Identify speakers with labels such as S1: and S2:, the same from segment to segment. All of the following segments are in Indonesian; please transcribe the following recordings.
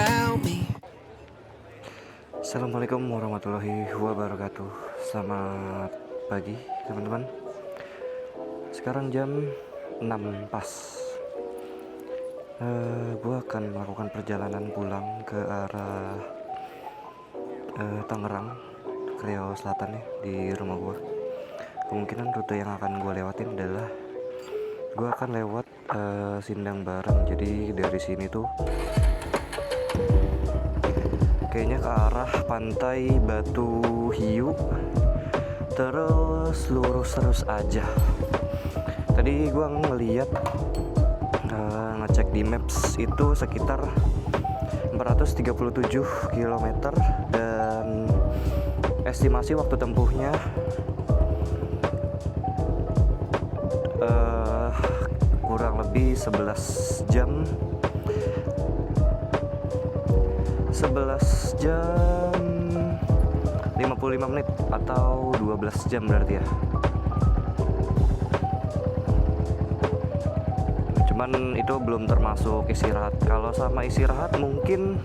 S1: about me.
S2: Assalamualaikum warahmatullahi wabarakatuh. Selamat pagi teman-teman. Sekarang jam 6 pas. Gue akan melakukan perjalanan pulang ke arah Tangerang, Riau Selatan ya, di rumah gue. Kemungkinan rute yang akan gue lewatin adalah gue akan lewat Sindang Barang. Jadi dari sini tuh kayaknya ke arah pantai Batu Hiu, terus lurus terus aja. Tadi gue ngeliat ngecek di maps itu sekitar 437 km dan estimasi waktu tempuhnya kurang lebih 11 jam 55 menit atau 12 jam berarti ya. Cuman itu belum termasuk istirahat. Kalau sama istirahat mungkin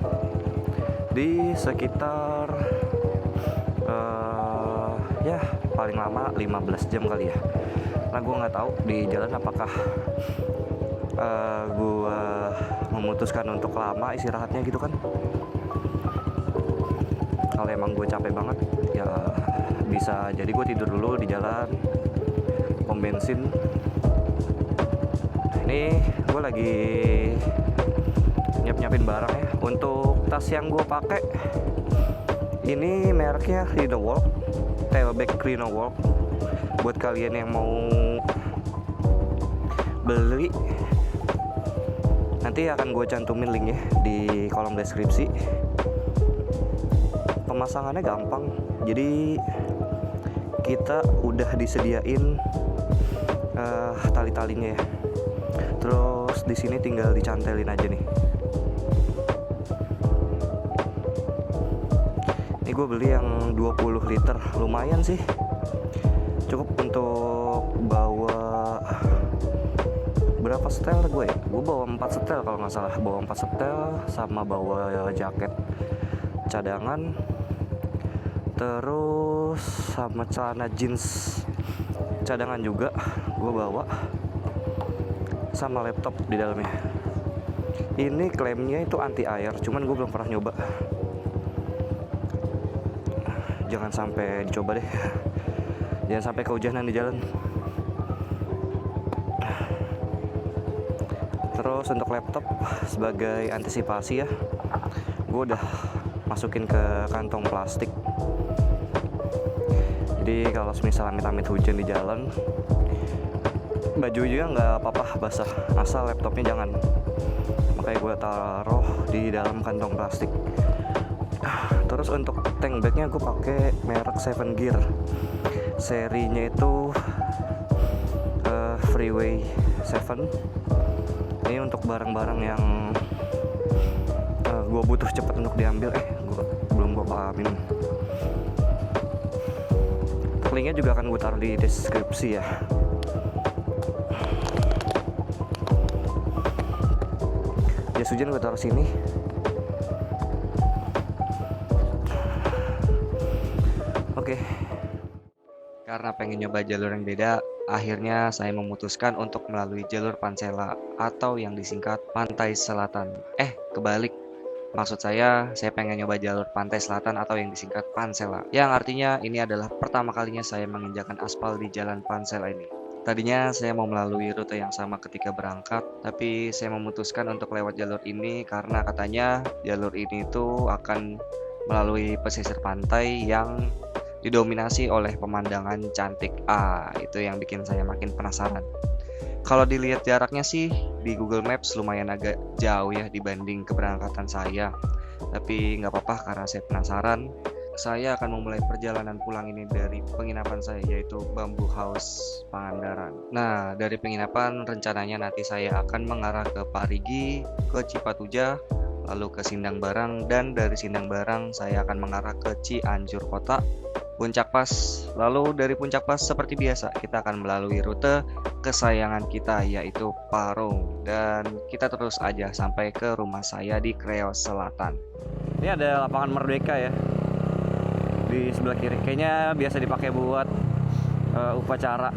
S2: di sekitar ya paling lama 15 jam kali ya. Nah gue nggak tahu di jalan apakah gue memutuskan untuk lama istirahatnya gitu kan. Kalau emang gue capek banget ya bisa jadi gue tidur dulu di jalan pom bensin. Ini gue lagi nyiapin barang ya. Untuk tas yang gue pakai ini mereknya Rhinowalk, tailback Rhinowalk. Buat kalian yang mau beli, nanti akan gue cantumin linknya di kolom deskripsi. Pemasangannya gampang, jadi kita udah disediain tali-talinya ya. Terus di sini tinggal dicantelin aja nih. Ini gue beli yang 20 liter, lumayan sih. Cukup untuk bawa berapa setel gue ya? Gue bawa 4 setel kalau nggak salah. Bawa 4 setel sama bawa jaket cadangan. Terus sama celana jeans cadangan juga gue bawa, sama laptop di dalamnya. Ini klaimnya itu anti air, cuman gue belum pernah nyoba. Jangan sampai dicoba deh, jangan sampai kehujanan di jalan. Terus untuk laptop sebagai antisipasi ya, gue udah masukin ke kantong plastik. Jadi kalau misalnya amit-amit hujan di jalan, baju juga nggak apa-apa basah, asal laptopnya jangan. Makanya gue taruh di dalam kantong plastik. Terus untuk tank bagnya gue pakai merek 7 Gear, serinya itu Freeway 7. Ini untuk barang-barang yang gue butuh cepat untuk diambil. Belum gue pahamin. Linknya juga akan gue taruh di deskripsi ya. Jas hujan gue taruh sini. Oke. Karena pengen nyoba jalur yang beda, akhirnya saya memutuskan untuk melalui jalur Pansela atau yang disingkat Pantai Selatan. Kebalik. Maksud saya pengen nyoba jalur Pantai Selatan atau yang disingkat Pansela. Yang artinya ini adalah pertama kalinya saya menginjakan aspal di jalan Pansela ini. Tadinya saya mau melalui rute yang sama ketika berangkat, tapi saya memutuskan untuk lewat jalur ini karena katanya jalur ini tuh akan melalui pesisir pantai yang didominasi oleh pemandangan cantik. Itu yang bikin saya makin penasaran. Kalau dilihat jaraknya sih di Google Maps lumayan agak jauh ya dibanding keberangkatan saya. Tapi nggak apa-apa karena saya penasaran. Saya akan memulai perjalanan pulang ini dari penginapan saya, yaitu Bamboo House Pangandaran. Nah, dari penginapan rencananya nanti saya akan mengarah ke Parigi, ke Cipatuja, lalu ke Sindang Barang, dan dari Sindang Barang saya akan mengarah ke Cianjur Kota, Puncak Pas. Lalu dari Puncak Pas seperti biasa kita akan melalui rute kesayangan kita, yaitu Parung. dan kita terus aja sampai ke rumah saya di Creos Selatan. Ini ada lapangan Merdeka ya di sebelah kiri. Kayaknya biasa dipakai buat upacara.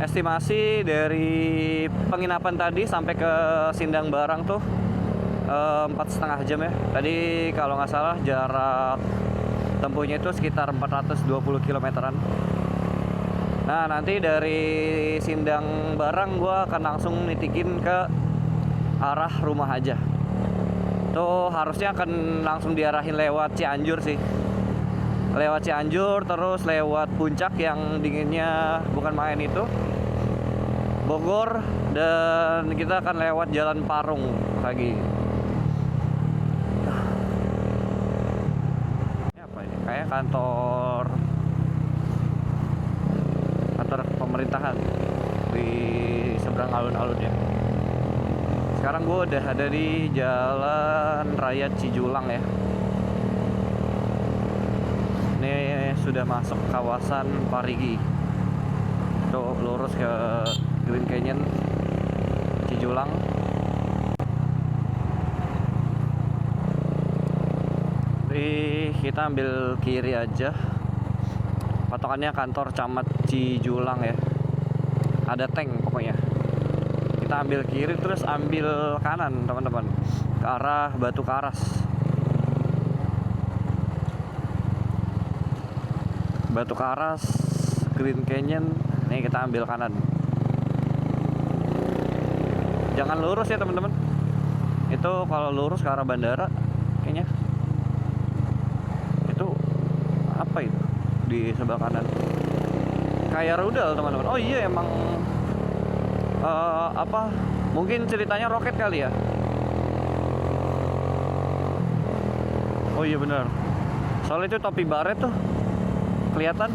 S2: Estimasi dari penginapan tadi sampai ke Sindang Barang tuh 4,5 jam ya. Tadi kalau nggak salah jarak tempuhnya itu sekitar 420 kilometeran. Nah, nanti dari Sindang Barang gue akan langsung nitikin ke arah rumah aja. Tuh harusnya akan langsung diarahin lewat Cianjur sih. Lewat Cianjur, terus lewat Puncak yang dinginnya bukan main itu, Bogor, dan kita akan lewat Jalan Parung lagi. Ini apa ini? Kayak kantor pemerintahan di seberang alun-alunnya. Sekarang gue udah ada di Jalan Raya Cijulang ya. Ini sudah masuk kawasan Parigi. Tuh lurus ke Green Canyon Cijulang. Jadi kita ambil kiri aja. Patokannya kantor Camat Cijulang ya. Ada tank pokoknya. Kita ambil kiri terus ambil kanan teman-teman, ke arah Batu Karas. Batu Karas, Green Canyon. Nih kita ambil kanan. Jangan lurus ya teman-teman. Itu kalau lurus ke arah bandara kayaknya. Itu apa itu? Di sebelah kanan kayak rudal teman-teman. Oh iya emang apa mungkin ceritanya roket kali ya. Oh iya benar, soalnya itu topi baret tuh kelihatan.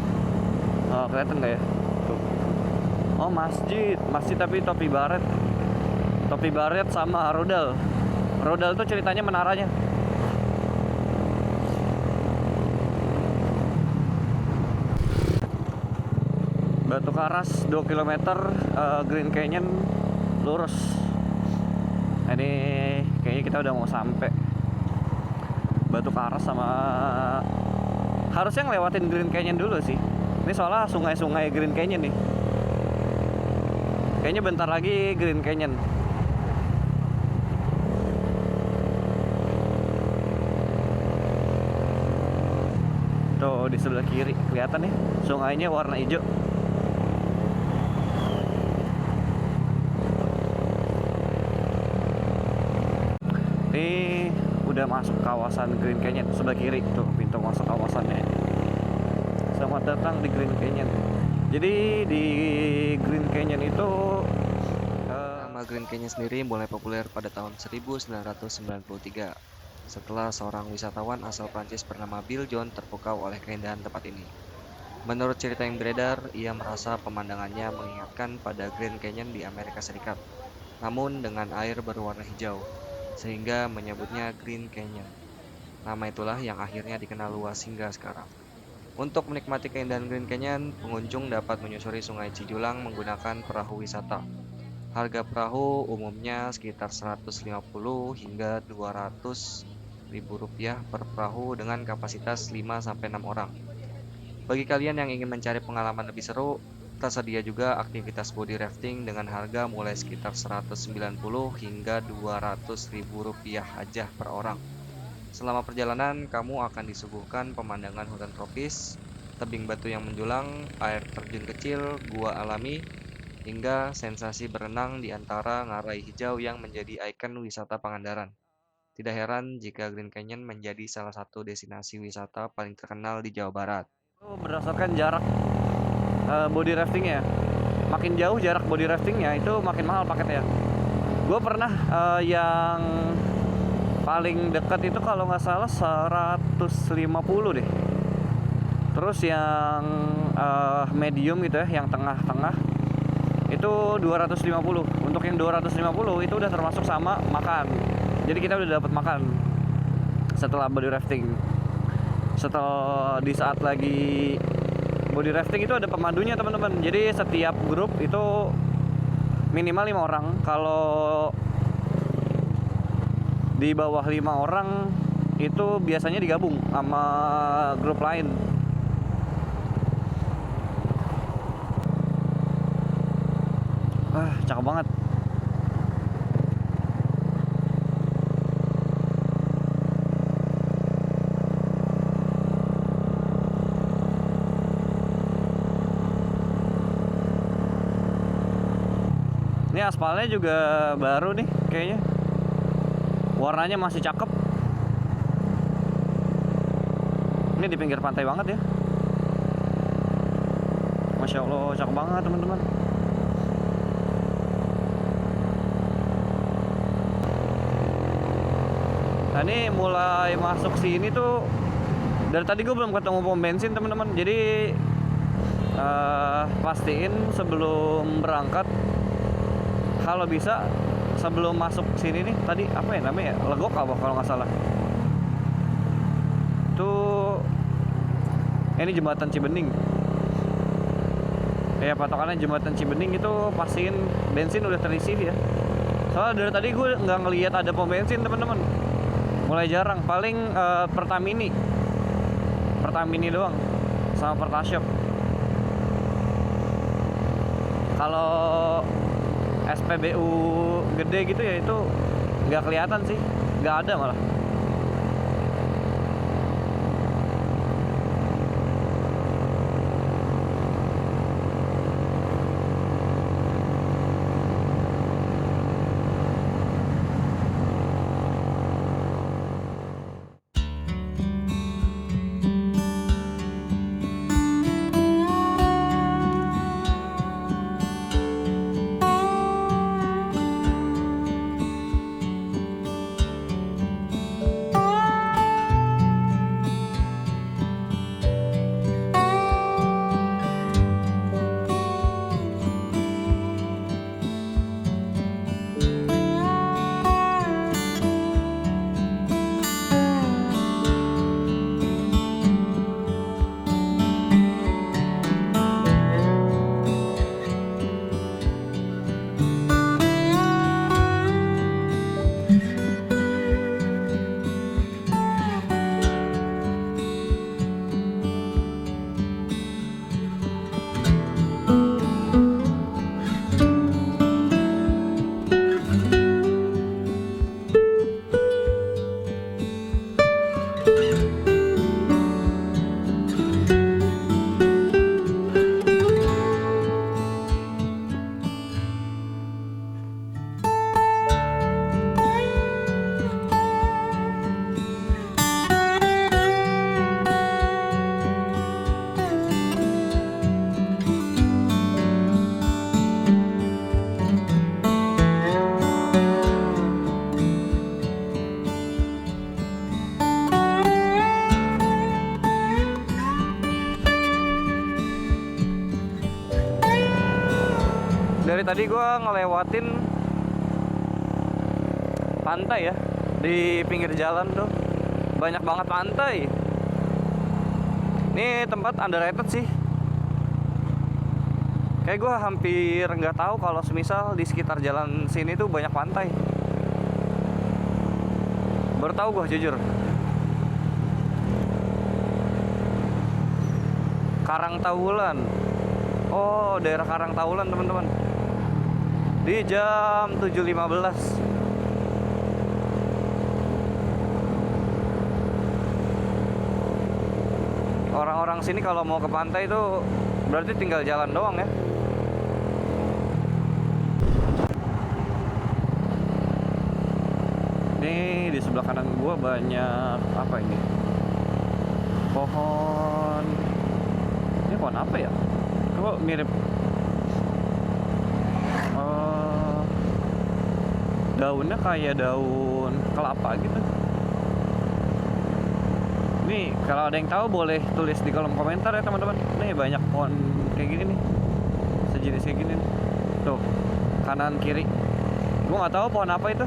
S2: Oh, kelihatan nggak ya tuh. Oh masjid tapi topi baret sama rudal tuh ceritanya menaranya. Batu Karas 2 km, Green Canyon lurus. Ini kayaknya kita udah mau sampai Batu Karas, sama harusnya ngelewatin Green Canyon dulu sih. Ini soalnya sungai Green Canyon nih. Kayaknya bentar lagi Green Canyon. Tuh di sebelah kiri kelihatan nih sungainya warna hijau. Ini udah masuk kawasan Green Canyon sebelah kiri tuh pintu masuk kawasannya. Selamat datang di Green Canyon. Jadi di Green Canyon itu nama Green Canyon sendiri mulai populer pada tahun 1993 setelah seorang wisatawan asal Prancis bernama Bill John terpukau oleh keindahan tempat ini. Menurut cerita yang beredar, ia merasa pemandangannya mengingatkan pada Grand Canyon di Amerika Serikat, namun dengan air berwarna hijau, sehingga menyebutnya Green Canyon. Nama itulah yang akhirnya dikenal luas hingga sekarang. Untuk menikmati keindahan Green Canyon, pengunjung dapat menyusuri Sungai Cijulang menggunakan perahu wisata. Harga perahu umumnya sekitar 150 hingga 200 ribu rupiah per perahu dengan kapasitas 5-6 orang. Bagi kalian yang ingin mencari pengalaman lebih seru, tersedia juga aktivitas body rafting dengan harga mulai sekitar 190 hingga 200 ribu rupiah aja per orang. Selama perjalanan, kamu akan disuguhkan pemandangan hutan tropis, tebing batu yang menjulang, air terjun kecil, gua alami, hingga sensasi berenang di antara ngarai hijau yang menjadi ikon wisata Pangandaran. Tidak heran jika Green Canyon menjadi salah satu destinasi wisata paling terkenal di Jawa Barat. Berdasarkan jarak body raftingnya, makin jauh jarak body raftingnya itu makin mahal paketnya. Gue pernah yang paling dekat itu kalau nggak salah 150 deh. Terus yang medium gitu ya, yang tengah-tengah itu 250. Untuk yang 250 itu udah termasuk sama makan. Jadi kita udah dapat makan setelah body rafting. Setelah di saat lagi
S1: Body rafting itu ada pemandunya teman-teman. Jadi setiap grup itu minimal 5 orang. Kalau di bawah 5 orang itu biasanya digabung sama grup lain. Cakep banget. Ini aspalnya juga baru nih kayaknya. Warnanya masih cakep. Ini di pinggir pantai banget ya. Masya Allah, cakep banget teman-teman. Nah ini mulai masuk sini tuh, dari tadi gue belum ketemu pom bensin teman-teman. Jadi pastiin sebelum berangkat, kalau bisa sebelum masuk sini nih, tadi apa ya namanya, Legok apa kalau nggak salah. Tuh ini jembatan Cibening. Ya patokannya jembatan Cibening itu pastiin bensin udah terisi ya. Soalnya dari tadi gue nggak ngelihat ada pom bensin teman-teman. Mulai jarang, paling Pertamini doang sama Pertashop. Kalau SPBU gede gitu ya itu nggak kelihatan sih, nggak ada malah. Dari tadi gue ngelewatin pantai ya, di pinggir jalan tuh banyak banget pantai. Ini tempat underrated sih. Kayak gue hampir nggak tahu kalau semisal di sekitar jalan sini tuh banyak pantai. Baru tahu gue jujur. Karangtaulan. Oh, daerah Karangtaulan teman-teman. Di jam 7.15. Orang-orang sini kalau mau ke pantai itu berarti tinggal jalan doang ya. Ini di sebelah kanan gua banyak apa ini? Pohon. Ini pohon apa ya? Kok mirip daunnya kayak daun kelapa gitu. Nih kalau ada yang tahu boleh tulis di kolom komentar ya teman-teman. Nih banyak pohon kayak gini nih, sejenis kayak gini nih. Tuh kanan kiri, gua nggak tahu pohon apa itu.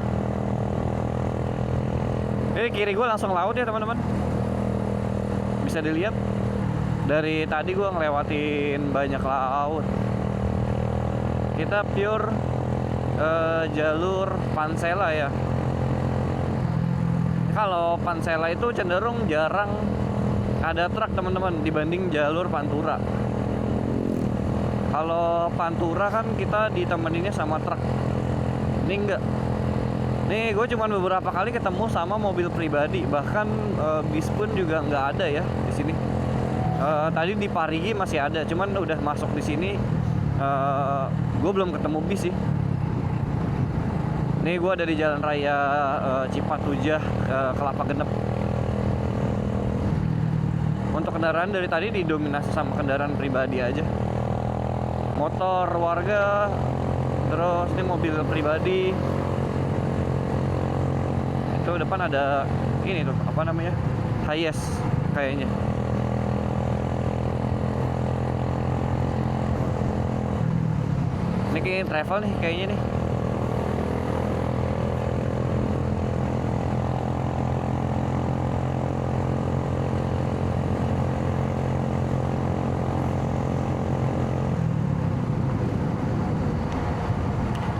S1: Ini kiri gua langsung laut ya teman-teman, bisa dilihat. Dari tadi gua ngelewatin banyak laut. Kita pure jalur Pansela ya. Kalau Pansela itu cenderung jarang ada truk teman-teman dibanding jalur Pantura. Kalau Pantura kan kita ditemeninnya sama truk. Ini enggak. Nih gue cuman beberapa kali ketemu sama mobil pribadi, bahkan bis pun juga nggak ada ya di sini. Tadi di Parigi masih ada, cuman udah masuk di sini. Gue belum ketemu bis sih. Nih gue ada di Jalan Raya Cipatujah Kelapa Genep. Untuk kendaraan dari tadi didominasi sama kendaraan pribadi aja. Motor warga, terus ini mobil pribadi. Itu depan ada ini tuh, apa namanya? Hiace kayaknya. Ini kayak travel nih kayaknya nih.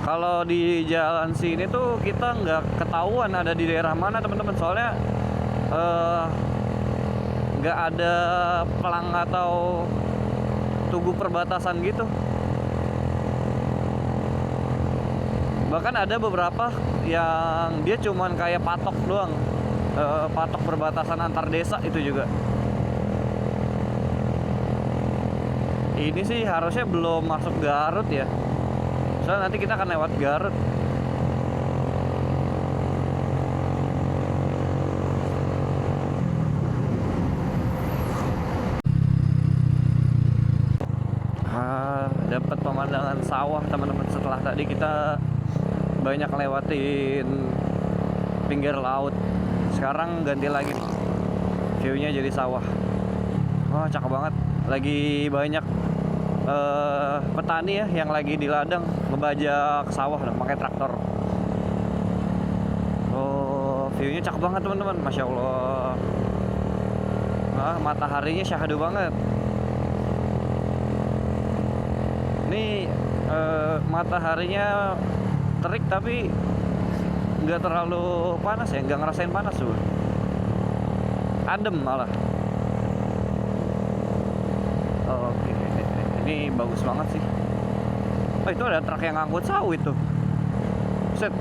S1: Kalau di jalan sini tuh kita nggak ketahuan ada di daerah mana teman-teman, soalnya nggak ada pelang atau tugu perbatasan gitu. Bahkan ada beberapa yang dia cuman kayak patok doang, patok perbatasan antar desa itu juga. Ini sih harusnya belum masuk Garut ya, soalnya nanti kita akan lewat Garut. Dapat pemandangan sawah teman-teman. Setelah tadi kita banyak lewatin pinggir laut, sekarang ganti lagi nih, viewnya jadi sawah. Wah cakep banget. Lagi banyak petani ya yang lagi di ladang ngebajak sawah pakai traktor. Oh, viewnya cakep banget teman-teman, masya Allah. Mataharinya syahdu banget. Ini mataharinya terik tapi nggak terlalu panas ya, nggak ngerasain panas tuh, adem malah. Oke, ini bagus banget sih. Oh itu ada truk yang ngangkut sawit tuh. Set,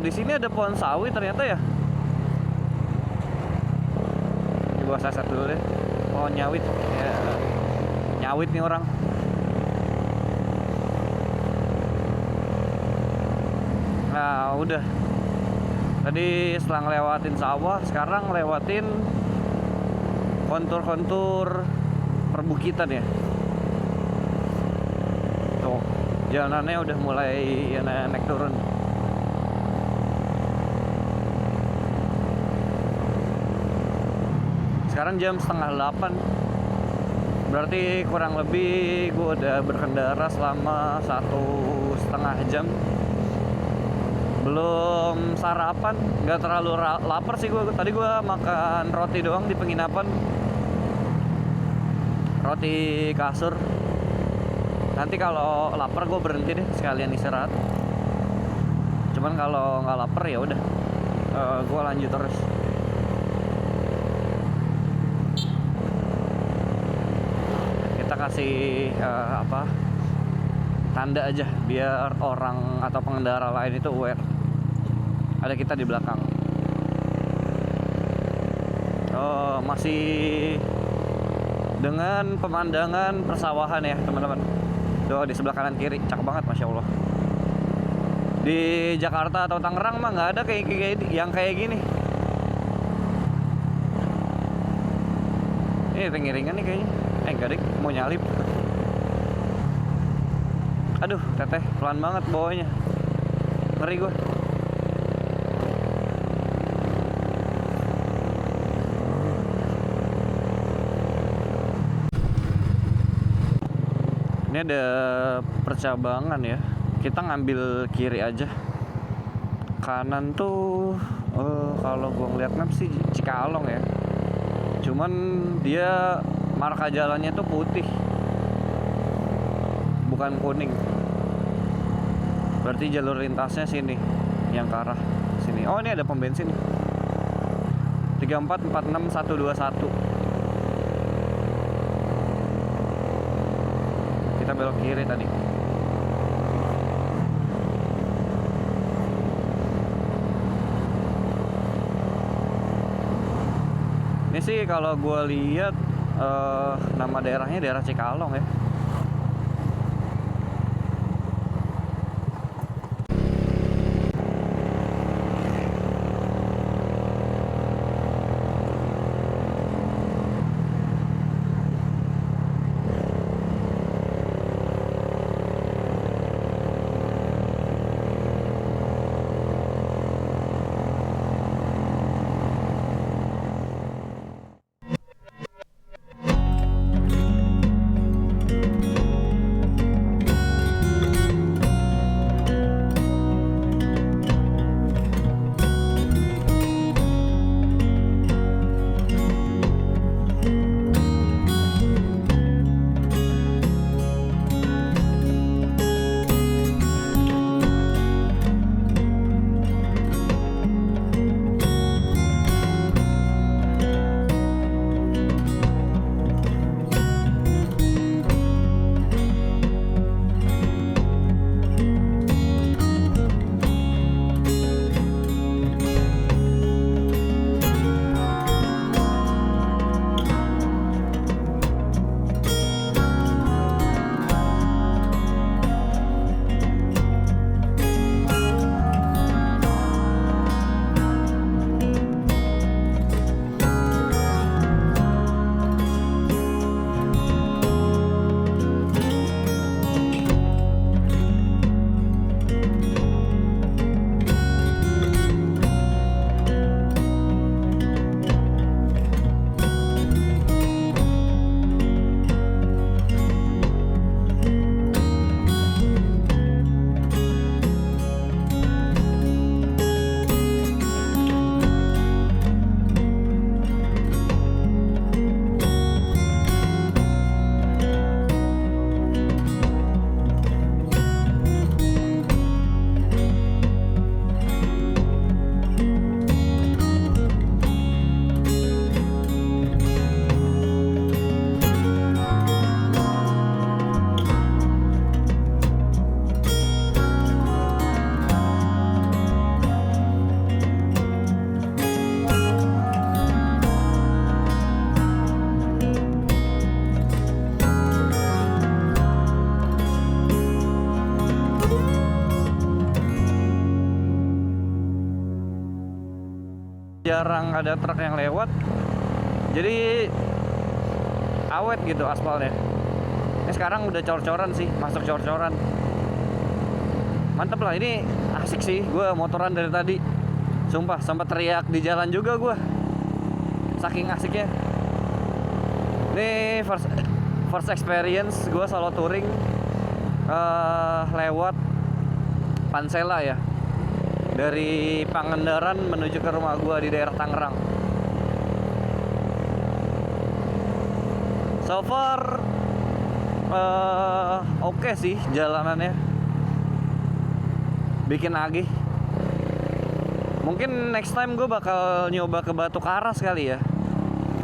S1: di sini ada pohon sawit ternyata ya. Ini gua saset dulu deh. Oh nyawit, ya, nyawit nih orang. Nah udah, tadi setelah ngelewatin sawah, sekarang ngelewatin kontur-kontur perbukitan ya. Tuh jalanannya udah mulai ya, naik turun. Sekarang jam 7:30, berarti kurang lebih gue udah berkendara selama 1,5 jam. Belum sarapan, nggak terlalu lapar sih gue. Tadi gue makan roti doang di penginapan, roti kasur. Nanti kalau lapar gue berhenti deh sekalian istirahat. Cuman kalau nggak lapar ya udah, gue lanjut terus. Kita kasih tanda aja biar orang atau pengendara lain itu aware ada kita di belakang. Oh, masih dengan pemandangan persawahan ya teman-teman. Tuh di sebelah kanan kiri cakep banget, masya Allah. Di Jakarta atau Tangerang mah nggak ada kayak yang kayak gini. Ini ring-ringan nih kayaknya. Enggak deh, mau nyalip. Aduh, teteh pelan banget bawanya. Ngeri gue. Ini ada percabangan ya. Kita ngambil kiri aja. Kanan tuh kalau gua ngeliat map sih Cikalong ya. Cuman dia marka jalannya tuh putih, bukan kuning. Berarti jalur lintasnya sini, yang ke arah sini. Oh, ini ada pom bensin. 3446121. Kita belok kiri tadi. Ini sih kalau gue lihat nama daerahnya daerah Cikalong ya. Jarang ada truk yang lewat, jadi awet gitu aspalnya. Ini sekarang udah cor-coran sih, masuk cor-coran. Mantep lah, ini asik sih. Gue motoran dari tadi, sumpah sempat teriak di jalan juga gue, saking asiknya. Ini first experience gue solo touring lewat Pansela ya, dari Pangandaran menuju ke rumah gua di daerah Tangerang. So far oke sih jalanannya, bikin agih. Mungkin next time gue bakal nyoba ke Batu Karas kali ya,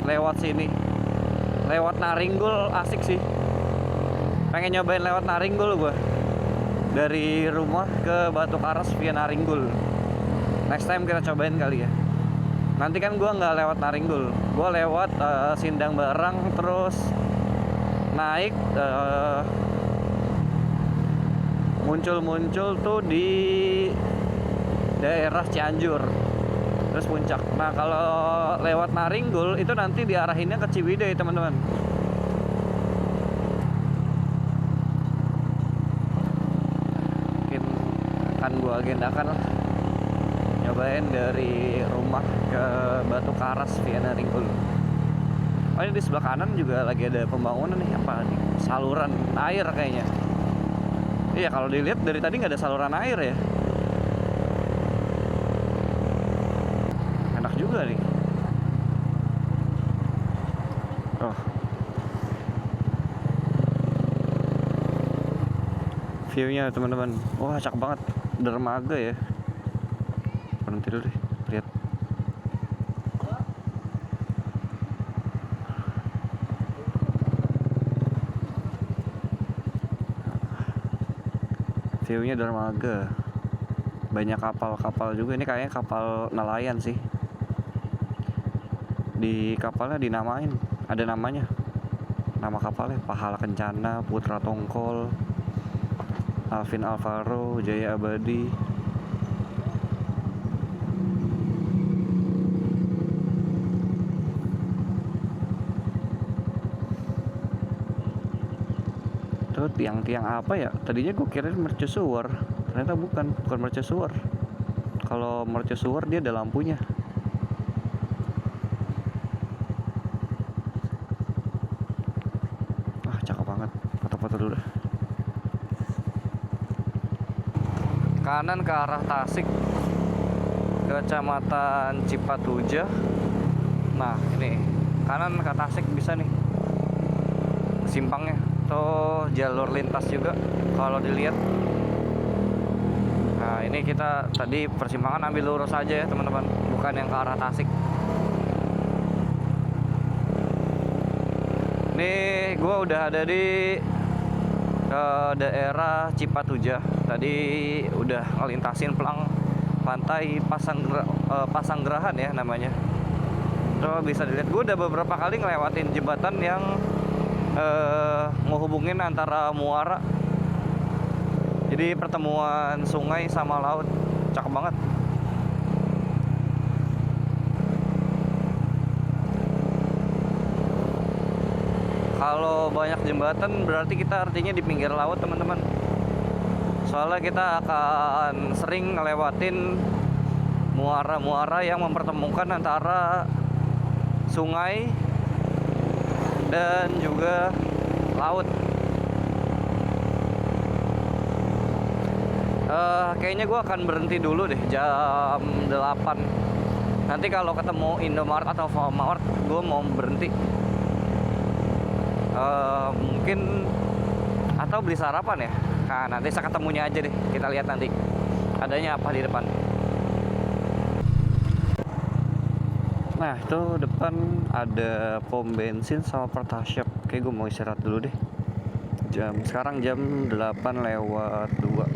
S1: lewat sini, lewat Naringgul. Asik sih, pengen nyobain lewat Naringgul gue, dari rumah ke Batu Karas via Naringgul. Next time kita cobain kali ya. Nanti kan gue nggak lewat Naringgul, gue lewat Sindang Barang, terus naik muncul tuh di daerah Cianjur, terus puncak. Nah kalau lewat Naringgul itu nanti diarahinnya ke Ciwidey teman-teman. Mungkin akan gue agendakan lah, nyobain dari rumah ke Batu Karas via Naringgul. Oh, ini di sebelah kanan juga lagi ada pembangunan nih, apa nih, saluran air kayaknya. Iya, kalau dilihat dari tadi nggak ada saluran air ya. Enak juga nih. Oh, View-nya teman-teman, wah cakep banget, dermaga ya. Berhenti dulu deh, lihat. View-nya dermaga, banyak kapal-kapal juga. Ini kayaknya kapal nelayan sih. Di kapalnya dinamain, ada namanya, nama kapalnya Pahala Kencana, Putra Tongkol, Alvin Alvaro, Jaya Abadi. Itu tiang-tiang apa ya? Tadinya gue kirain mercusuar, ternyata bukan mercusuar. Kalau mercusuar dia ada lampunya. Ah, cakep banget. Foto-foto dulu dah. Kanan ke arah Tasik, Kecamatan Cipatuja. Nah, ini kanan ke Tasik bisa nih. Simpangnya tuh jalur lintas juga kalau dilihat. Nah, ini kita tadi persimpangan ambil lurus aja ya, teman-teman, bukan yang ke arah Tasik. Nih, gua udah ada di daerah Cipatuja. Tadi udah ngelintasin pelang pantai Pasanggerahan ya namanya. Tuh bisa dilihat, gue udah beberapa kali ngelewatin jembatan yang menghubungin antara muara. Jadi pertemuan sungai sama laut, cakep banget. Kalau banyak jembatan berarti kita artinya di pinggir laut, teman-teman. Soalnya kita akan sering ngelewatin muara-muara yang mempertemukan antara sungai dan juga laut. Kayaknya gue akan berhenti dulu deh jam 8. Nanti kalau ketemu Indomaret atau Famart, gue mau berhenti. Mungkin atau beli sarapan ya. Nah, nanti saya ketemunya aja deh. Kita lihat nanti adanya apa di depan. Nah, itu depan ada pom bensin sama Pertashop. Kayak gue mau istirahat dulu deh. Sekarang jam 8:02.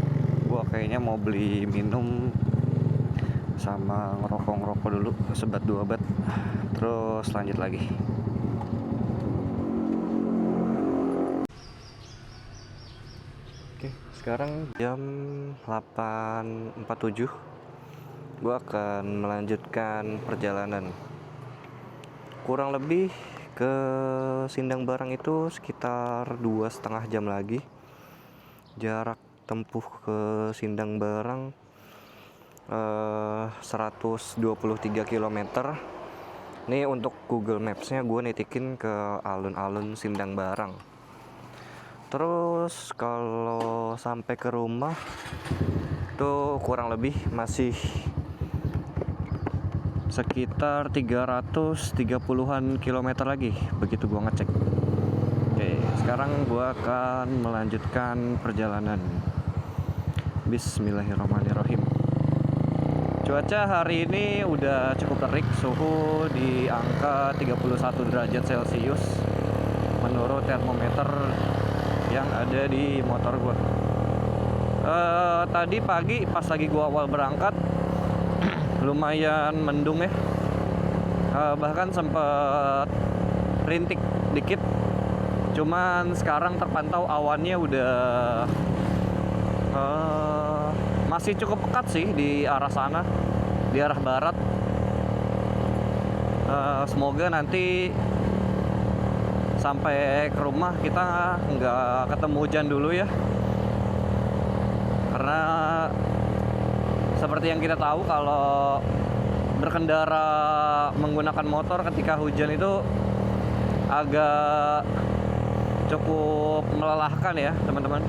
S1: Gue kayaknya mau beli minum sama ngerokok dulu, sebat 2 bat. Terus lanjut lagi. Oke, sekarang jam 8:47. Gue akan melanjutkan perjalanan. Kurang lebih ke Sindang Barang itu sekitar 2,5 jam lagi. Jarak tempuh ke Sindang Barang 123 km. Ini untuk Google Maps-nya gue nitikin ke alun-alun Sindang Barang. Terus kalau sampai ke rumah itu kurang lebih masih sekitar 330-an kilometer lagi begitu gua ngecek. Oke, sekarang gua akan melanjutkan perjalanan. Bismillahirrahmanirrahim. Cuaca hari ini udah cukup terik, suhu di angka 31 derajat Celcius menurut termometer yang ada di motor gua. Tadi pagi pas lagi gua awal berangkat lumayan mendung ya, bahkan sempet rintik dikit. Cuman sekarang terpantau awannya udah masih cukup pekat sih di arah sana, di arah barat. Semoga nanti sampai ke rumah kita nggak ketemu hujan dulu ya, karena seperti yang kita tahu kalau berkendara menggunakan motor ketika hujan itu agak cukup melelahkan ya, teman-teman.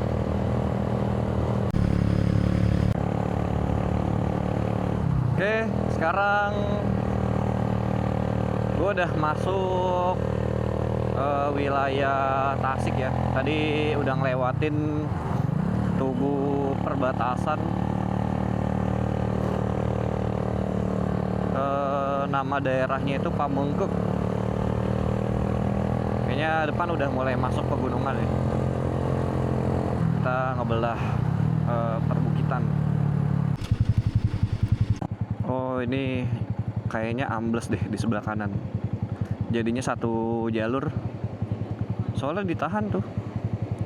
S1: Oke, sekarang gue udah masuk wilayah Tasik ya. Tadi udah ngelewatin Tugu perbatasan. Nama daerahnya itu Pamengkek. Kayaknya depan udah mulai masuk pegunungan ya. Kita ngebelah perbukitan. Oh, ini kayaknya ambles deh di sebelah kanan. Jadinya satu jalur. Soalnya ditahan tuh.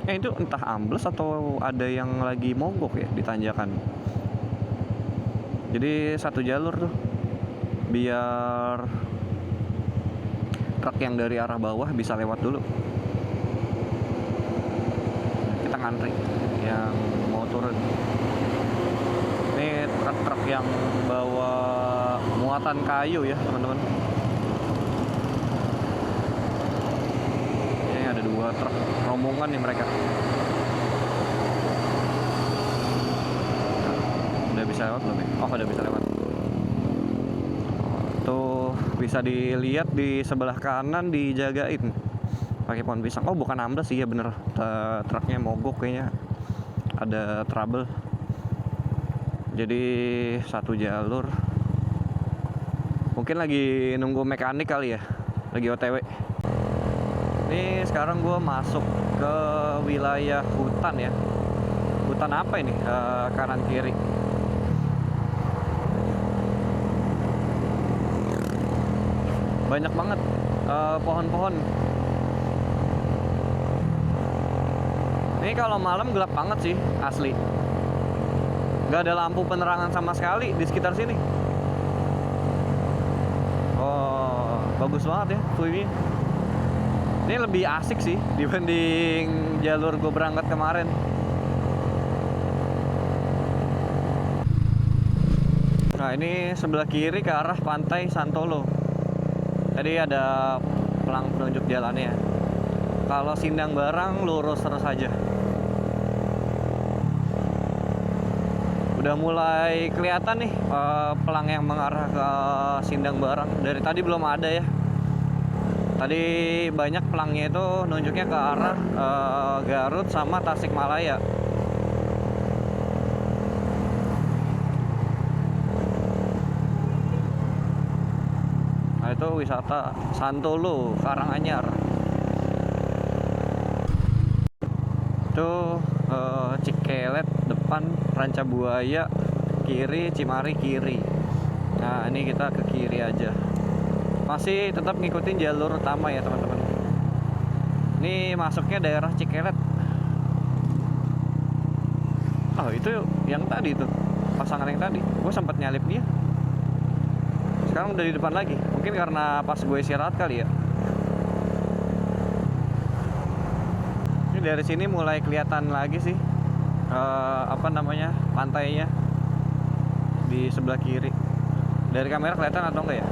S1: Itu entah ambles atau ada yang lagi mogok ya di tanjakan. Jadi satu jalur tuh. Biar truk yang dari arah bawah bisa lewat dulu. Kita ngantri yang mau turun. Ini truk-truk yang bawa muatan kayu ya teman-teman. Ini ada 2 truk rombongan nih mereka. Udah bisa lewat belum ya? Oh, udah bisa lewat. Tuh bisa dilihat di sebelah kanan dijagain pakai pohon pisang. Oh, bukan ambles sih ya, bener. Truknya mogok kayaknya, ada trouble. Jadi satu jalur. Mungkin lagi nunggu mekanik kali ya, lagi OTW. Ini sekarang gue masuk ke wilayah hutan ya. Hutan apa ini? Kanan kiri. Banyak banget pohon-pohon. Ini kalau malam gelap banget sih, asli. Gak ada lampu penerangan sama sekali di sekitar sini. Oh, bagus banget ya view-nya. Ini lebih asik sih dibanding jalur gue berangkat kemarin. Nah, ini sebelah kiri ke arah pantai Santolo. Tadi ada pelang penunjuk jalannya. Kalau Sindang Barang lurus terus aja. Udah mulai kelihatan nih pelang yang mengarah ke Sindang Barang. Dari tadi belum ada ya. Tadi banyak pelangnya itu nunjuknya ke arah Garut sama Tasikmalaya. Nah, itu wisata Santolo, Karanganyar. Itu Cikelet depan, Ranca Buaya kiri, Cimari kiri. Nah, ini kita ke kiri aja. Masih tetap ngikutin jalur utama ya teman-teman. Ini masuknya daerah Cikelet. Oh, itu yang tadi tuh, pasangan yang tadi. Gue sempat nyalip dia. Sekarang udah di depan lagi. Mungkin karena pas gue istirahat kali ya. Ini dari sini mulai kelihatan lagi sih pantainya di sebelah kiri. Dari kamera kelihatan atau enggak ya?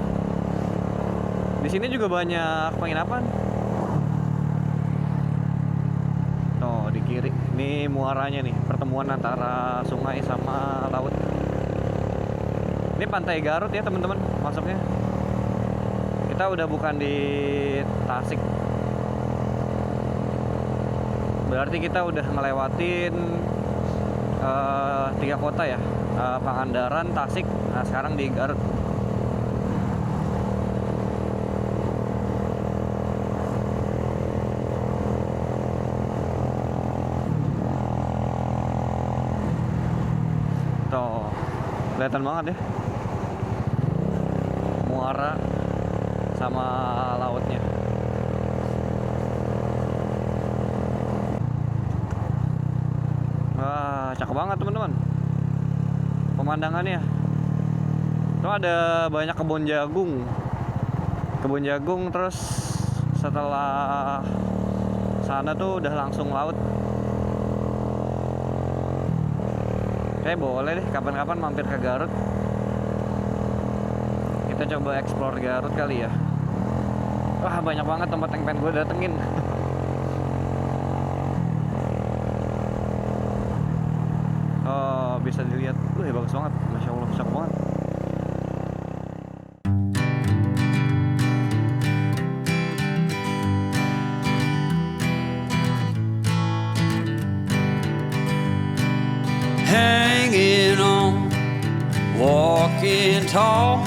S1: Di sini juga banyak penginapan. Tuh di kiri. Ini muaranya nih, pertemuan antara sungai sama laut. Ini pantai Garut ya teman-teman masuknya. Kita udah bukan di Tasik. Berarti kita udah ngelewatin 3 kota ya. Pangandaran, Tasik. Nah, sekarang di Garut. Tuh, kelihatan banget ya muara sama lautnya. Wah, cakep banget teman-teman pemandangannya. Tuh ada banyak kebun jagung, terus setelah sana tuh udah langsung laut. Boleh deh kapan-kapan mampir ke Garut. Kita coba explore Garut kali ya. Wah, banyak banget tempat yang pengen gue datengin. Oh, bisa dilihat. Bagus banget. Masya Allah, cakep banget.
S3: standing tall.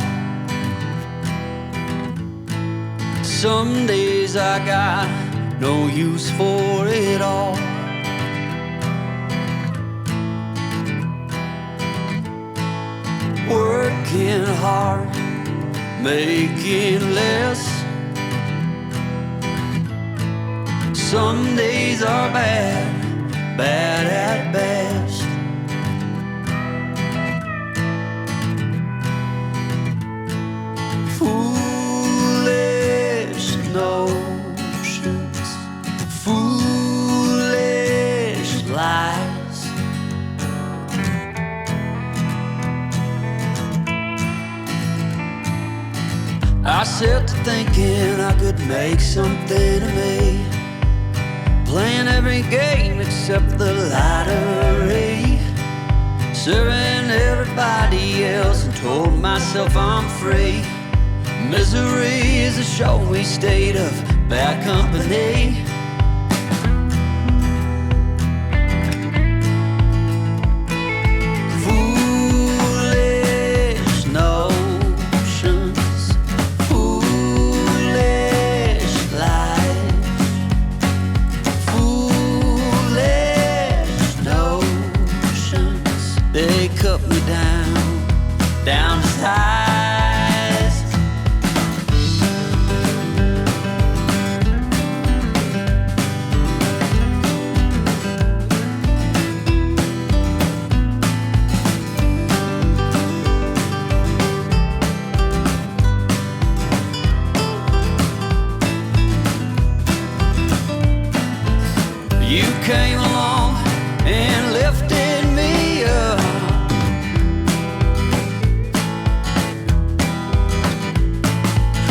S3: Some days I got no use for it all. Working hard, making less. Some days are bad, bad at best. Foolish notions, foolish lies. I set to thinking I could make something of me, playing every game except the lottery, serving everybody else and told myself I'm free. Misery is a showy state of bad company. Foolish notions, foolish lies. Foolish notions, they cut me down to size. You came along and lifted me up.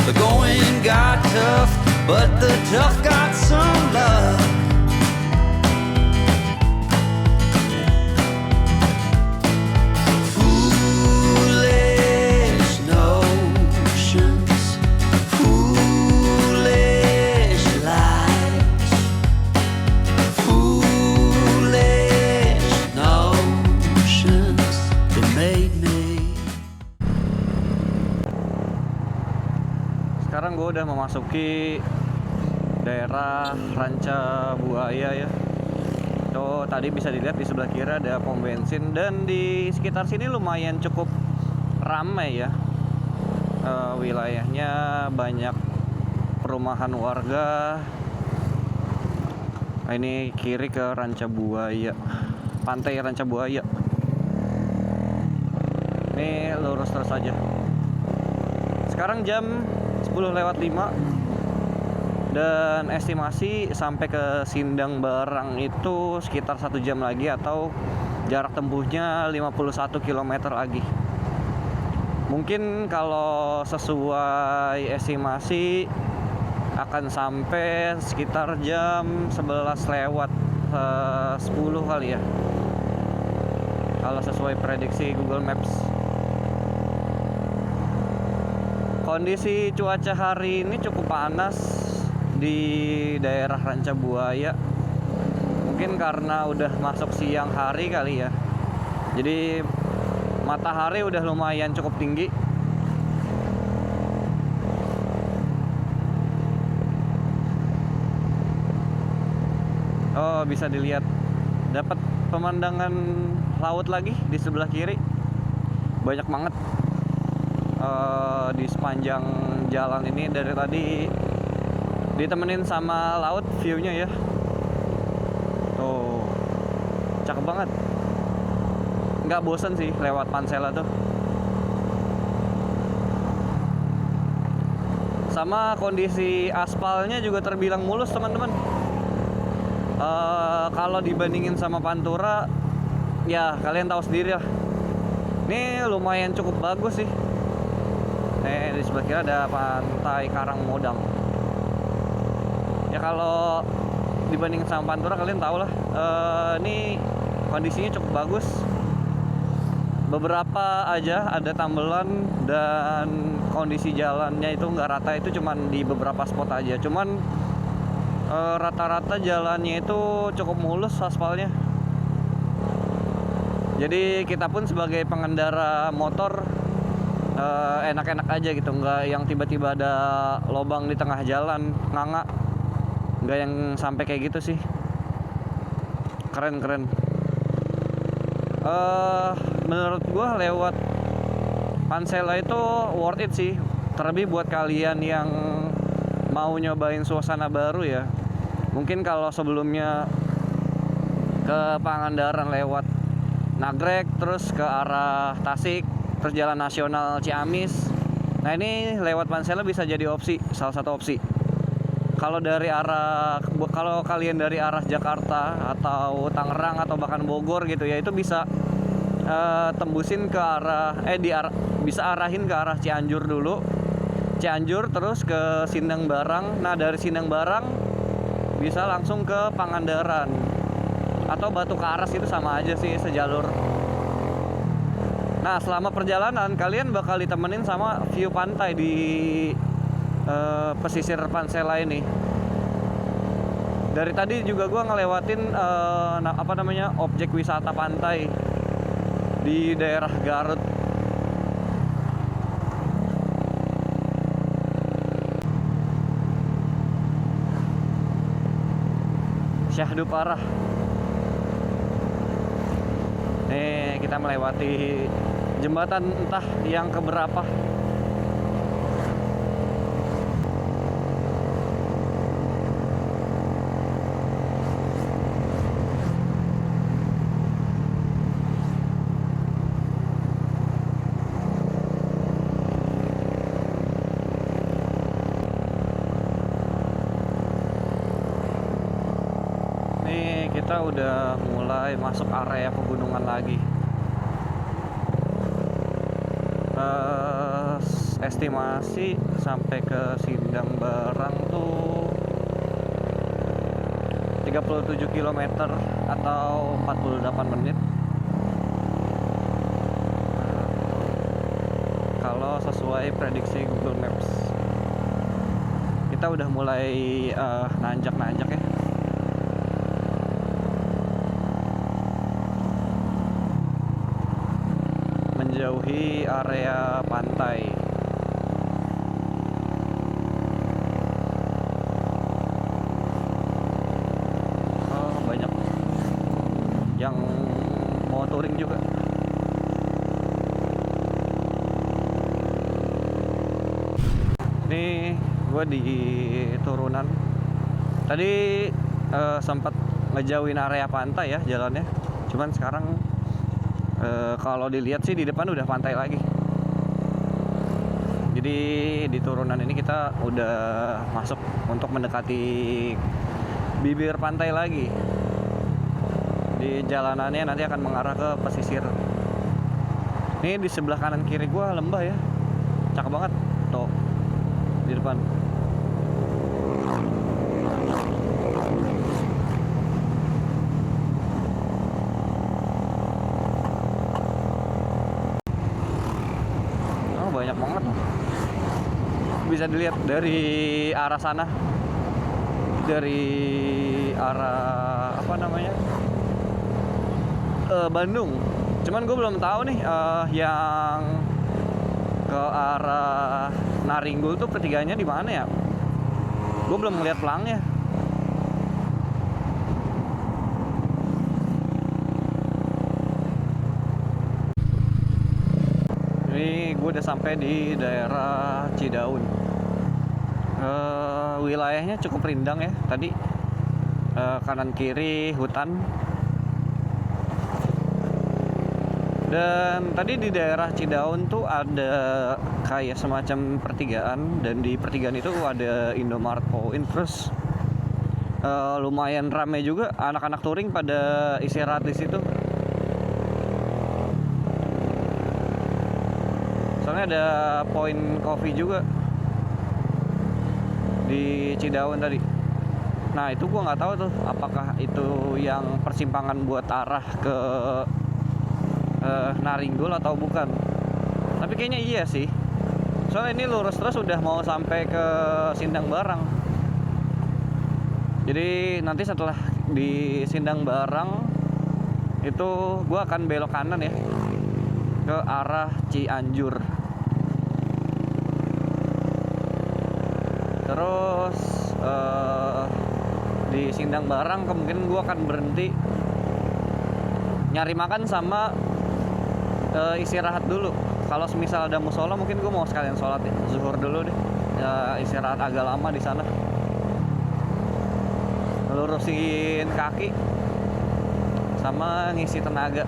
S3: The going got tough, but the tough got some love. Foolish notions, foolish lies. Foolish notions that made me.
S1: Sekarang gue udah memasuki daerah Ranca Buaya ya. Tuh tadi bisa dilihat di sebelah kiri ada pom bensin, dan di sekitar sini lumayan cukup ramai ya. Wilayahnya banyak perumahan warga. Nah, ini kiri ke Ranca Buaya, pantai Ranca Buaya. Ini lurus terus aja. Sekarang jam 10:05 dan estimasi sampai ke Sindang Barang itu sekitar 1 jam lagi, atau jarak tempuhnya 51 km lagi. Mungkin kalau sesuai estimasi akan sampai sekitar jam 11 lewat 10 kali ya, kalau sesuai prediksi Google Maps. Kondisi cuaca hari ini cukup panas di daerah Ranca Buaya. Mungkin karena udah masuk siang hari kali ya, jadi matahari udah lumayan cukup tinggi. Oh, bisa dilihat, dapat pemandangan laut lagi di sebelah kiri. Banyak banget di sepanjang jalan ini. Dari tadi ditemenin sama laut view-nya ya. Tuh, cakep banget. Nggak bosen sih lewat Pansela tuh. Sama kondisi aspalnya juga terbilang mulus teman-teman. Kalau dibandingin sama Pantura, ya kalian tahu sendiri lah. Ini lumayan cukup bagus sih. Di sebelah kiri ada pantai Karangmodang. Ya kalau dibandingin sama Pantura kalian tahu lah. Ini kondisinya cukup bagus. Beberapa aja ada tambelan, dan kondisi jalannya itu nggak rata, itu cuman di beberapa spot aja. Cuman rata-rata jalannya itu cukup mulus aspalnya. Jadi kita pun sebagai pengendara motor enak-enak aja gitu, nggak yang tiba-tiba ada lobang di tengah jalan nganga, nggak yang sampai kayak gitu sih. Keren. Menurut gua lewat Pansela itu worth it sih, terlebih buat kalian yang mau nyobain suasana baru ya. Mungkin kalau sebelumnya ke Pangandaran lewat Nagrek terus ke arah Tasik terus Jalan Nasional Ciamis, nah ini lewat Pansela bisa jadi salah satu opsi. Kalau kalian dari arah Jakarta atau Tangerang atau bahkan Bogor gitu ya, itu bisa tembusin ke bisa arahin ke arah Cianjur dulu, terus ke Sindang Barang. Nah dari Sindang Barang bisa langsung ke Pangandaran atau Batu Karas, itu sama aja sih, sejalur. Nah selama perjalanan kalian bakal ditemenin sama view pantai di pesisir Pansela ini. Dari tadi juga gue ngelewatin objek wisata pantai di daerah Garut. Syahdu Parah. Nih kita melewati jembatan entah yang keberapa. Kita udah mulai masuk area pegunungan lagi. Estimasi sampai ke Sindang Barang tuh 37 km atau 48 menit. Kalau sesuai prediksi Google Maps. Kita udah mulai nanjak-nanjak ya. Menjauhi area pantai. Oh, banyak yang mau touring juga. Ini gue di turunan. Tadi sempat ngejauhin area pantai ya jalannya. Cuman sekarang kalau dilihat sih di depan udah pantai lagi. Jadi di turunan ini kita udah masuk untuk mendekati bibir pantai lagi. Di jalanannya nanti akan mengarah ke pesisir. Ini di sebelah kanan kiri gua lembah ya. Cakep banget. Tuh. Di depan. Banyak banget, bisa dilihat dari arah sana, dari arah Bandung. Cuman gue belum tahu nih yang ke arah Naringgul tuh pertiganya di mana ya. Gue belum ngeliat pelangnya. Ini gue udah sampai di daerah Cidaun. Wilayahnya cukup rindang ya. Tadi kanan kiri hutan. Dan tadi di daerah Cidaun tuh ada kayak semacam pertigaan, dan di pertigaan itu ada Indomaret Point. Terus lumayan ramai juga, anak-anak touring pada istirahat di situ. Soalnya ada point coffee juga di Cidaun tadi. Nah itu gua nggak tahu tuh apakah itu yang persimpangan buat arah ke Naringgul atau bukan. Tapi kayaknya iya sih. Soalnya ini lurus terus udah mau sampai ke Sindang Barang. Jadi nanti setelah di Sindang Barang itu gua akan belok kanan ya ke arah Cianjur. Terus di Sindang Barang kemungkinan gue akan berhenti nyari makan sama istirahat dulu. Kalau semisal ada musola mungkin gue mau sekalian sholat ya, zuhur dulu deh. Ya, istirahat agak lama di sana. Lurusin kaki sama ngisi tenaga.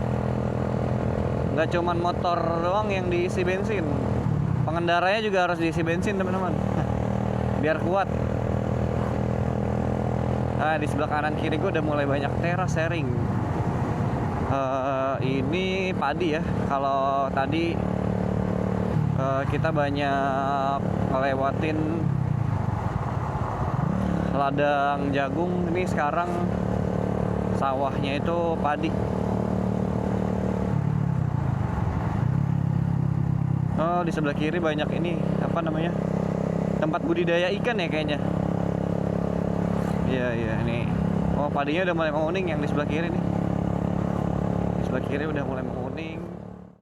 S1: Nggak cuman motor doang yang diisi bensin, pengendaranya juga harus diisi bensin teman-teman. Biar kuat. Nah, di sebelah kanan kiri gue udah mulai banyak teras sharing. Ini padi ya. Kalau tadi kita banyak ngelewatin ladang jagung, ini sekarang sawahnya itu padi. Oh, di sebelah kiri banyak ini, apa namanya, tempat budidaya ikan ya kayaknya. Iya ini. Oh, padinya udah mulai menguning yang di sebelah kiri nih. Di sebelah kiri udah mulai menguning.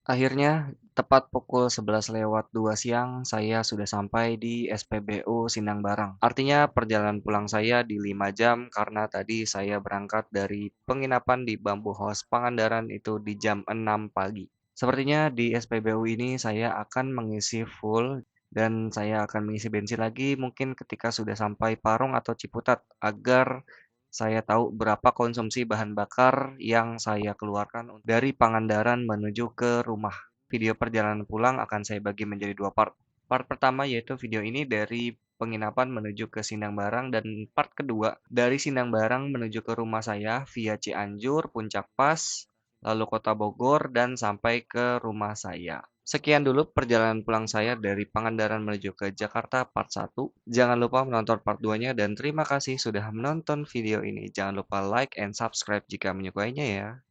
S2: Akhirnya, tepat pukul 11:02 siang, saya sudah sampai di SPBU Sindang Barang. Artinya perjalanan pulang saya di 5 jam karena tadi saya berangkat dari penginapan di Bambu House Pangandaran itu di jam 6 pagi. Sepertinya di SPBU ini saya akan mengisi full dan saya akan mengisi bensin lagi mungkin ketika sudah sampai Parung atau Ciputat agar saya tahu berapa konsumsi bahan bakar yang saya keluarkan dari Pangandaran menuju ke rumah. Video perjalanan pulang akan saya bagi menjadi 2 part. Part pertama yaitu video ini dari penginapan menuju ke Sindang Barang dan part kedua dari Sindang Barang menuju ke rumah saya via Cianjur, Puncak Pas, lalu Kota Bogor dan sampai ke rumah saya. Sekian dulu perjalanan pulang saya dari Pangandaran menuju ke Jakarta part 1. Jangan lupa menonton part 2-nya dan terima kasih sudah menonton video ini. Jangan lupa like and subscribe jika menyukainya ya.